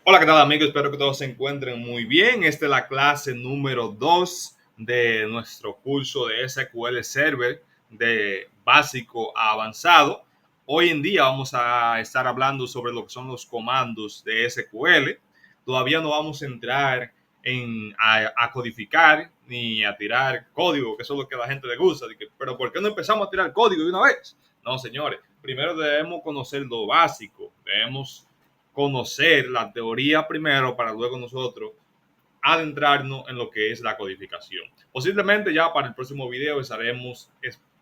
Hola, ¿qué tal amigos? Espero que todos se encuentren muy bien. Esta es la clase número 2 de nuestro curso de SQL Server de básico a avanzado. Hoy en día vamos a estar hablando sobre lo que son los comandos de SQL. Todavía no vamos a entrar a codificar ni a tirar código, que eso es lo que a la gente le gusta. Pero ¿por qué no empezamos a tirar código de una vez? No, señores. Primero debemos conocer lo básico. Debemos conocer la teoría primero para luego nosotros adentrarnos en lo que es la codificación. Posiblemente ya para el próximo video estaremos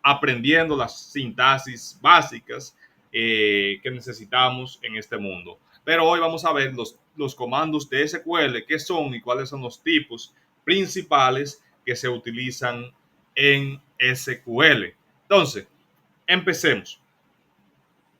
aprendiendo las sintaxis básicas que necesitamos en este mundo. Pero hoy vamos a ver los comandos de SQL, qué son y cuáles son los tipos principales que se utilizan en SQL. Entonces, empecemos.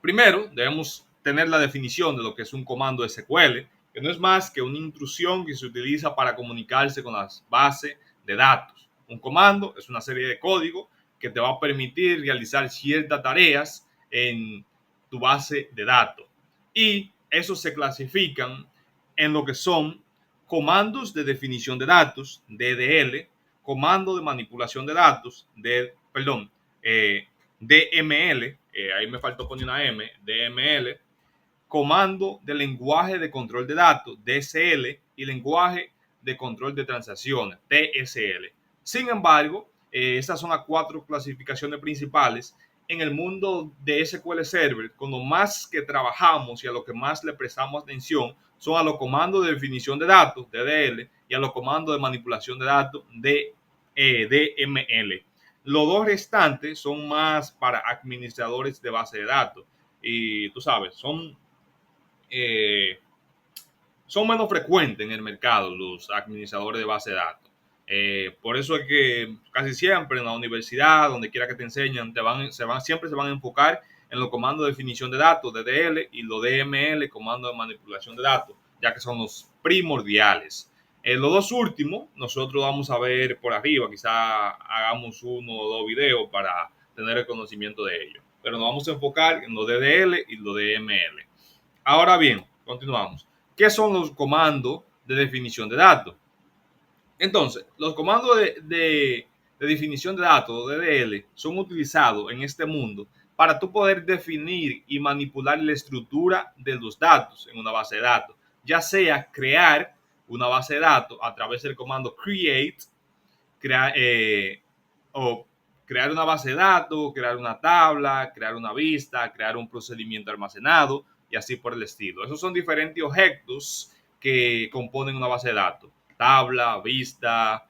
Primero, debemos tener la definición de lo que es un comando SQL, que no es más que una intrusión que se utiliza para comunicarse con las bases de datos. Un comando es una serie de código que te va a permitir realizar ciertas tareas en tu base de datos. Y esos se clasifican en lo que son comandos de definición de datos, DDL, comando de manipulación de datos, DML, ahí me faltó poner una M, DML, comando de lenguaje de control de datos, DSL, y lenguaje de control de transacciones, TSL. Sin embargo, estas son las cuatro clasificaciones principales. En el mundo de SQL Server, con lo más que trabajamos y a lo que más le prestamos atención son a los comandos de definición de datos, DDL, y a los comandos de manipulación de datos, DML. Los dos restantes son más para administradores de base de datos. Y tú sabes, eh, son menos frecuentes en el mercado los administradores de base de datos. Por eso es que casi siempre en la universidad, donde quiera que te enseñan, siempre se van a enfocar en los comandos de definición de datos, DDL, y los DML, comandos de manipulación de datos, ya que son los primordiales. Los dos últimos, nosotros vamos a ver por arriba, quizá hagamos uno o dos videos para tener el conocimiento de ellos. Pero nos vamos a enfocar en los DDL y los DML. Ahora bien, continuamos. ¿Qué son los comandos de definición de datos? Entonces, los comandos de definición de datos, DDL, son utilizados en este mundo para tú poder definir y manipular la estructura de los datos en una base de datos, ya sea crear una base de datos a través del comando create, crea, o crear una base de datos, crear una tabla, crear una vista, crear un procedimiento almacenado y así por el estilo. Esos son diferentes objetos que componen una base de datos. Tabla, vista,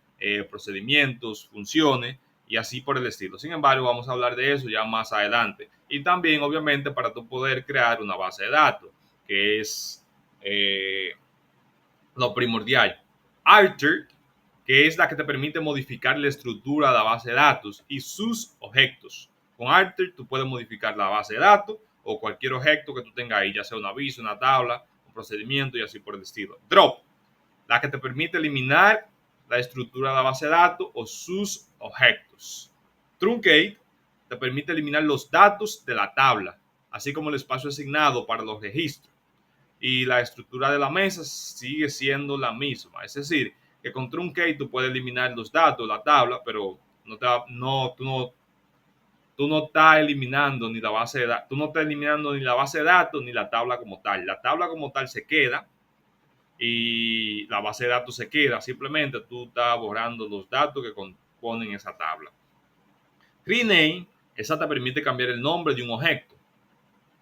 procedimientos, funciones y así por el estilo. Sin embargo, vamos a hablar de eso ya más adelante. Y también, obviamente, para tú poder crear una base de datos, que es lo primordial. Alter, que es la que te permite modificar la estructura de la base de datos y sus objetos. Con Alter tú puedes modificar la base de datos o cualquier objeto que tú tengas ahí, ya sea un aviso, una tabla, un procedimiento y así por el estilo. Drop, la que te permite eliminar la estructura de la base de datos o sus objetos. Truncate te permite eliminar los datos de la tabla, así como el espacio asignado para los registros, y la estructura de la mesa sigue siendo la misma. Es decir, que con Truncate tú puedes eliminar los datos, la tabla, pero tú no estás eliminando ni la base de datos, tú no estás eliminando ni la base de datos ni la tabla como tal. La tabla como tal se queda y la base de datos se queda. Simplemente tú estás borrando los datos que componen esa tabla. Rename, esa te permite cambiar el nombre de un objeto.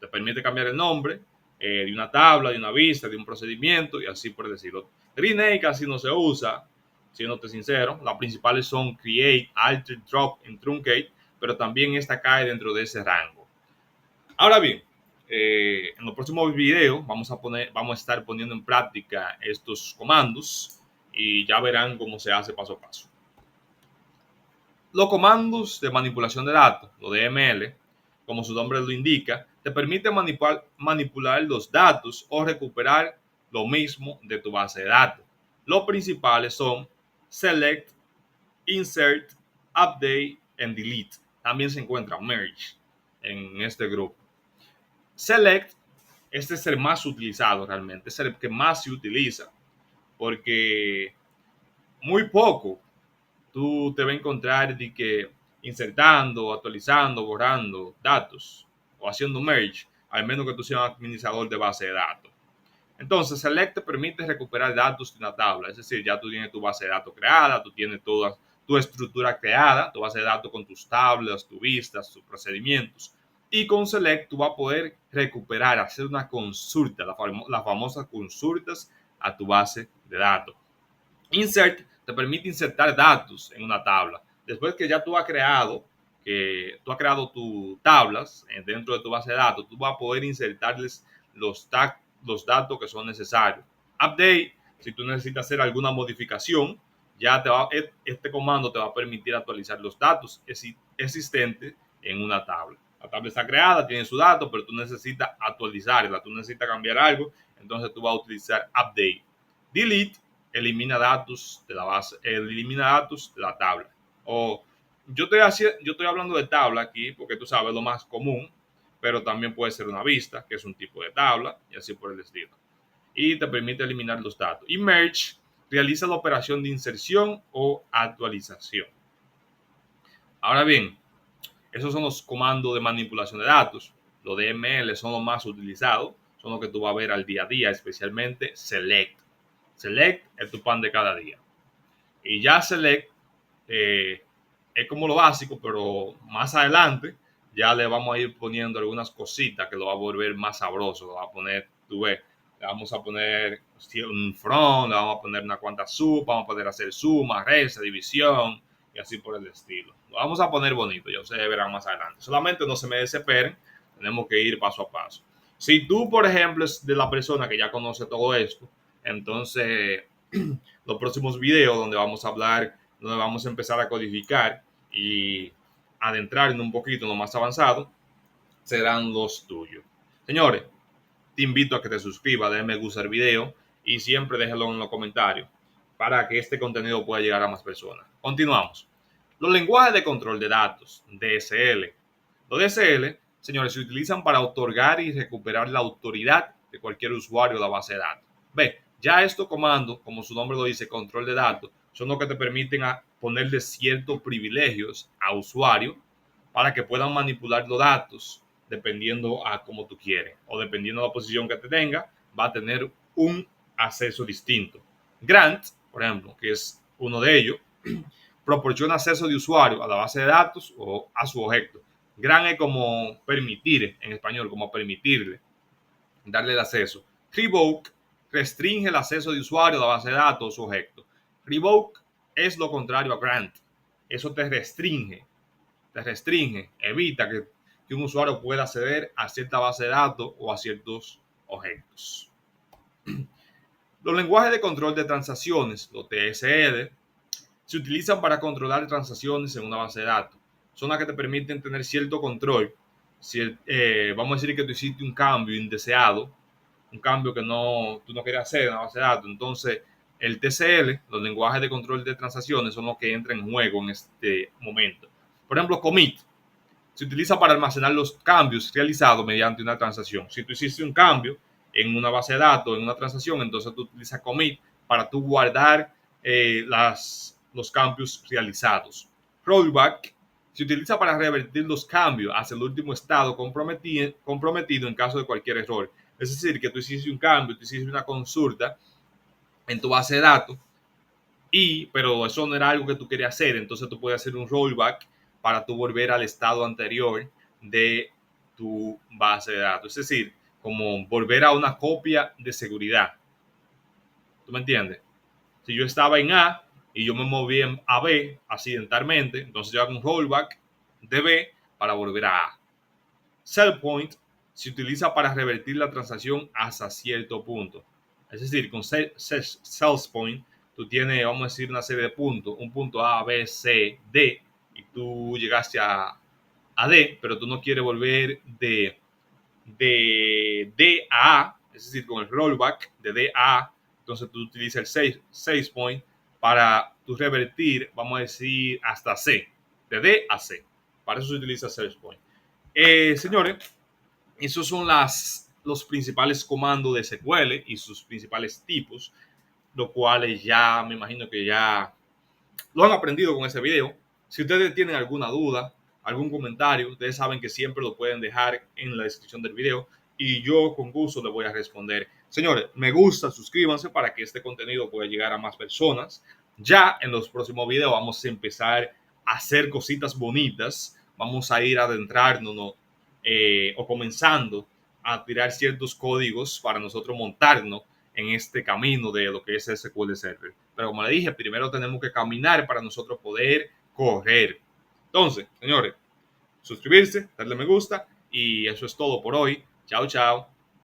Te permite cambiar el nombre de una tabla, de una vista, de un procedimiento y así por decirlo. Rename casi no se usa, siéndote sincero. Las principales son Create, Alter, Drop y Truncate, pero también esta cae dentro de ese rango. Ahora bien, en los próximos videos vamos a estar poniendo en práctica estos comandos y ya verán cómo se hace paso a paso. Los comandos de manipulación de datos, los DML, como su nombre lo indica, te permiten manipular los datos o recuperar lo mismo de tu base de datos. Los principales son Select, Insert, Update y Delete. También se encuentra Merge en este grupo. Select este es el más utilizado realmente, es el que más se utiliza, porque muy poco tú te vas a encontrar de que insertando, actualizando, borrando datos o haciendo merge, al menos que tú seas un administrador de base de datos. Entonces, Select te permite recuperar datos de una tabla, es decir, ya tú tienes tu base de datos creada, tú tienes toda tu estructura creada, tu base de datos con tus tablas, tus vistas, tus procedimientos. Y con Select tú vas a poder recuperar, hacer una consulta, las famosas consultas a tu base de datos. Insert te permite insertar datos en una tabla. Después que ya tú has creado tus tablas dentro de tu base de datos, tú vas a poder insertarles los datos que son necesarios. Update, si tú necesitas hacer alguna modificación, este comando te va a permitir actualizar los datos existentes en una tabla. La tabla está creada, tiene su dato, pero tú necesitas actualizarla, tú necesitas cambiar algo, entonces tú vas a utilizar update. Delete elimina datos de la base, elimina datos de la tabla. O yo estoy hablando de tabla aquí porque tú sabes lo más común, pero también puede ser una vista, que es un tipo de tabla, y así por el estilo. Y te permite eliminar los datos. Y merge realiza la operación de inserción o actualización. Ahora bien, esos son los comandos de manipulación de datos. Los DML son los más utilizados, son los que tú vas a ver al día a día, especialmente select. Select es tu pan de cada día. Y ya Select es como lo básico, pero más adelante ya le vamos a ir poniendo algunas cositas que lo va a volver más sabroso. Lo va a poner, tú ves, le vamos a poner un front, le vamos a poner una cuanta sub, vamos a poder hacer suma, resta, división y así por el estilo. Lo vamos a poner bonito, ya ustedes verán más adelante. Solamente no se me desesperen, tenemos que ir paso a paso. Si tú, por ejemplo, es de la persona que ya conoce todo esto, entonces los próximos videos donde vamos a hablar, donde vamos a empezar a codificar y adentrar en un poquito en lo más avanzado, serán los tuyos. Señores, te invito a que te suscribas, déjame gusta al video y siempre déjalo en los comentarios para que este contenido pueda llegar a más personas. Continuamos. Los lenguajes de control de datos, DSL. Los DSL, señores, se utilizan para otorgar y recuperar la autoridad de cualquier usuario de la base de datos. Ve, ya estos comandos, como su nombre lo dice, control de datos, son los que te permiten ponerle ciertos privilegios a usuarios para que puedan manipular los datos dependiendo a cómo tú quieres o dependiendo de la posición que te tenga, va a tener un acceso distinto. Grant, por ejemplo, que es uno de ellos, proporciona acceso de usuario a la base de datos o a su objeto. Grant es como permitir, en español, como permitirle, darle el acceso. Revoke restringe el acceso de usuario a la base de datos o su objeto. Revoke es lo contrario a grant. Eso te restringe, evita que un usuario pueda acceder a cierta base de datos o a ciertos objetos. Los lenguajes de control de transacciones, los TSL, se utilizan para controlar transacciones en una base de datos. Son las que te permiten tener cierto control. Vamos a decir que tú hiciste un cambio indeseado, un cambio que tú no querías hacer en una base de datos. Entonces, el TCL, los lenguajes de control de transacciones, son los que entran en juego en este momento. Por ejemplo, commit se utiliza para almacenar los cambios realizados mediante una transacción. Si tú hiciste un cambio en una base de datos, en una transacción, entonces tú utilizas commit para tú guardar los cambios realizados. Rollback se utiliza para revertir los cambios hacia el último estado comprometido en caso de cualquier error. Es decir, que tú hiciste un cambio, tú hiciste una consulta en tu base de datos, pero eso no era algo que tú querías hacer, entonces tú puedes hacer un rollback para tú volver al estado anterior de tu base de datos. Es decir, como volver a una copia de seguridad. ¿Tú me entiendes? Si yo estaba en A y yo me moví a B accidentalmente, entonces yo hago un rollback de B para volver a A. Sell point se utiliza para revertir la transacción hasta cierto punto. Es decir, con sell point tú tienes, vamos a decir, una serie de puntos, un punto A, B, C, D, y tú llegaste a D, pero tú no quieres volver de D a A, es decir, con el rollback de D a A, entonces tú utilizas el sales point para tú revertir, vamos a decir, hasta C, de D a C. Para eso se utiliza sales point. Señores, esos son los principales comandos de SQL y sus principales tipos, los cuales ya me imagino que ya lo han aprendido con ese video. Si ustedes tienen alguna duda, algún comentario, ustedes saben que siempre lo pueden dejar en la descripción del video y yo con gusto les voy a responder. Señores, me gusta, suscríbanse para que este contenido pueda llegar a más personas. Ya en los próximos videos vamos a empezar a hacer cositas bonitas, vamos a ir adentrándonos o comenzando a tirar ciertos códigos para nosotros montarnos en este camino de lo que es SQL Server. Pero como le dije, primero tenemos que caminar para nosotros poder correr. Entonces, señores, suscribirse, darle me gusta y eso es todo por hoy. Chao, chao.